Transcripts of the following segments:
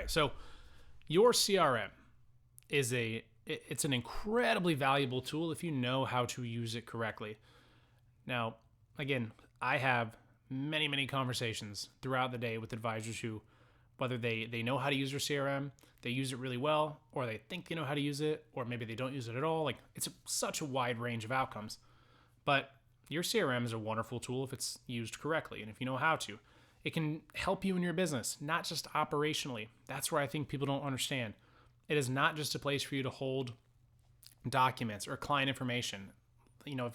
right. So your CRM it's an incredibly valuable tool if you know how to use it correctly. Now, again, I have many, many conversations throughout the day with advisors who, whether they know how to use their CRM, they use it really well, or they think they know how to use it, or maybe they don't use it at all. Like, it's such a wide range of outcomes. But your CRM is a wonderful tool if it's used correctly and if you know how to. It can help you in your business, not just operationally. That's where I think people don't understand. It is not just a place for you to hold documents or client information. You know,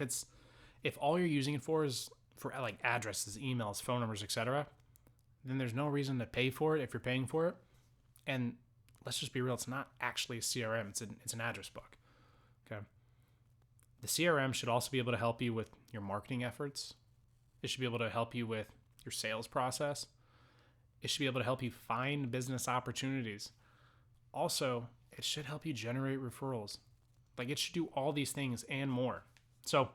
if all you're using it for is for like addresses, emails, phone numbers, etc., then there's no reason to pay for it if you're paying for it. And let's just be real, it's not actually a CRM, it's an address book. Okay. The CRM should also be able to help you with your marketing efforts. It should be able to help you with your sales process. It should be able to help you find business opportunities. Also, it should help you generate referrals. Like, it should do all these things and more. So,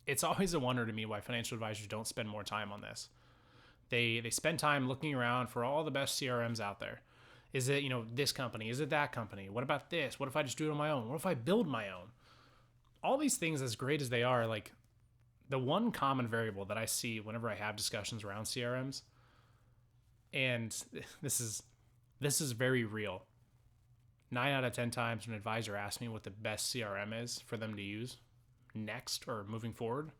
it's always a wonder to me why financial advisors don't spend more time on this. They spend time looking around for all the best CRMs out there. Is it, this company? Is it that company? What about this? What if I just do it on my own? What if I build my own? All these things, as great as they are, like, the one common variable that I see whenever I have discussions around CRMs, and this is very real. 9 out of 10 times when an advisor asks me what the best CRM is for them to use next or moving forward,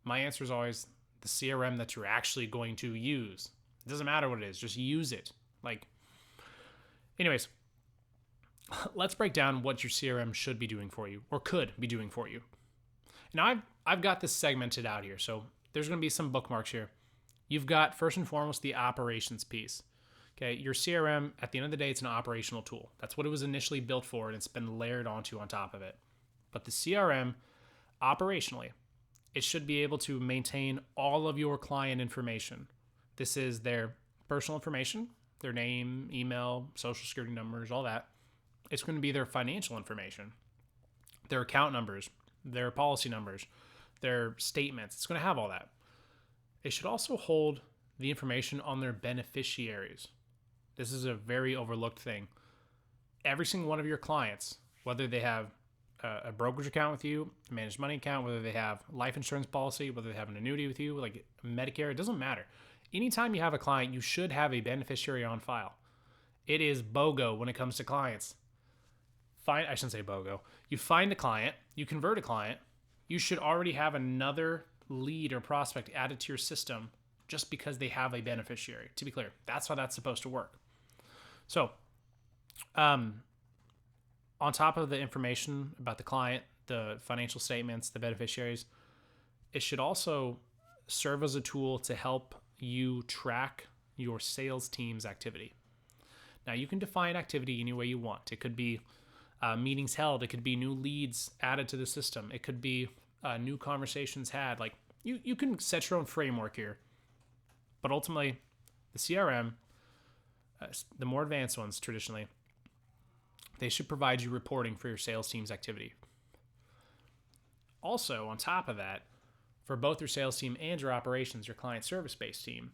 my answer is always the CRM that you're actually going to use. It doesn't matter what it is, just use it. Like, anyways, let's break down what your CRM should be doing for you or could be doing for you. Now, I've got this segmented out here, so there's going to be some bookmarks here. You've got, first and foremost, the operations piece. Okay, your CRM, at the end of the day, it's an operational tool. That's what it was initially built for, and it's been layered onto on top of it. But the CRM, operationally, it should be able to maintain all of your client information. This is their personal information, their name, email, social security numbers, all that. It's going to be their financial information, their account numbers, their policy numbers, their statements. It's going to have all that. It should also hold the information on their beneficiaries. This is a very overlooked thing. Every single one of your clients, whether they have a brokerage account with you, a managed money account, whether they have life insurance policy, whether they have an annuity with you, like Medicare, it doesn't matter. Anytime you have a client, you should have a beneficiary on file. It is BOGO when it comes to clients. I shouldn't say BOGO. You find a client, you convert a client, you should already have another lead or prospect added to your system just because they have a beneficiary. To be clear, that's how that's supposed to work. So, on top of the information about the client, the financial statements, the beneficiaries, it should also serve as a tool to help you track your sales team's activity. Now, you can define activity any way you want. It could be meetings held. It could be new leads added to the system. It could be new conversations had. Like, you can set your own framework here. But ultimately, the CRM, the more advanced ones traditionally, they should provide you reporting for your sales team's activity. Also, on top of that, for both your sales team and your operations, your client service-based team,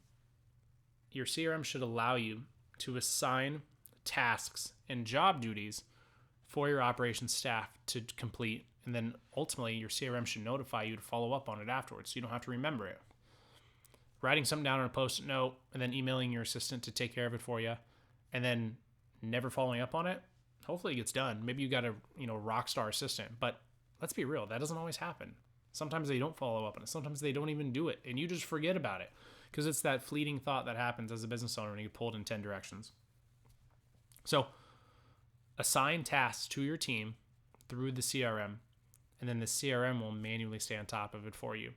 your CRM should allow you to assign tasks and job duties for your operations staff to complete. And then ultimately, your CRM should notify you to follow up on it afterwards so you don't have to remember it. Writing something down on a Post-it note and then emailing your assistant to take care of it for you and then never following up on it, hopefully it gets done. Maybe you got a rock star assistant, but let's be real, that doesn't always happen. Sometimes they don't follow up on it. Sometimes they don't even do it, and you just forget about it because it's that fleeting thought that happens as a business owner when you get pulled in 10 directions. So assign tasks to your team through the CRM, and then the CRM will manually stay on top of it for you.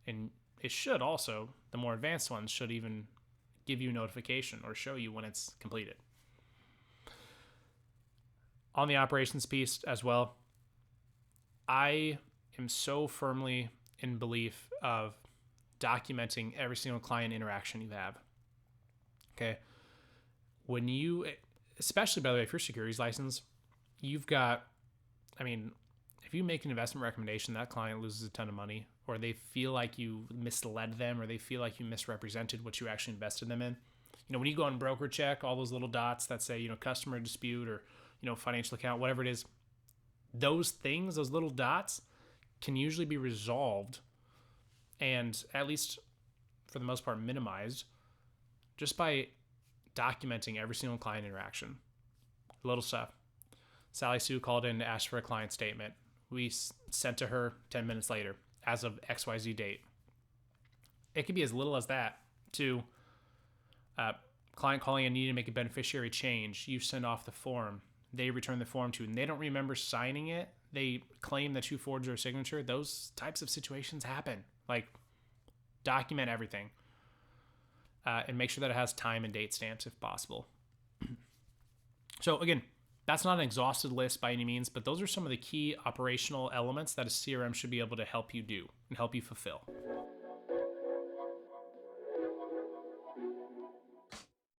And it should also, the more advanced ones, should even give you notification or show you when it's completed. On the operations piece as well, I am so firmly in belief of documenting every single client interaction you have. Okay. When you, especially by the way, if you're securities licensed, you've got, if you make an investment recommendation, that client loses a ton of money, or they feel like you misled them, or they feel like you misrepresented what you actually invested them in, When you go on broker check, all those little dots that say, customer dispute or, financial account, whatever it is, those things, those little dots can usually be resolved and at least for the most part minimized just by documenting every single client interaction. Little stuff. Sally Sue called in to ask for a client statement. We sent to her 10 minutes later as of XYZ date. It could be as little as that to client calling and needing to make a beneficiary change. You send off the form. They return the form to you, and they don't remember signing it. They claim that you forged their signature. Those types of situations happen. Like, document everything and make sure that it has time and date stamps if possible. So again, that's not an exhaustive list by any means, but those are some of the key operational elements that a CRM should be able to help you do and help you fulfill.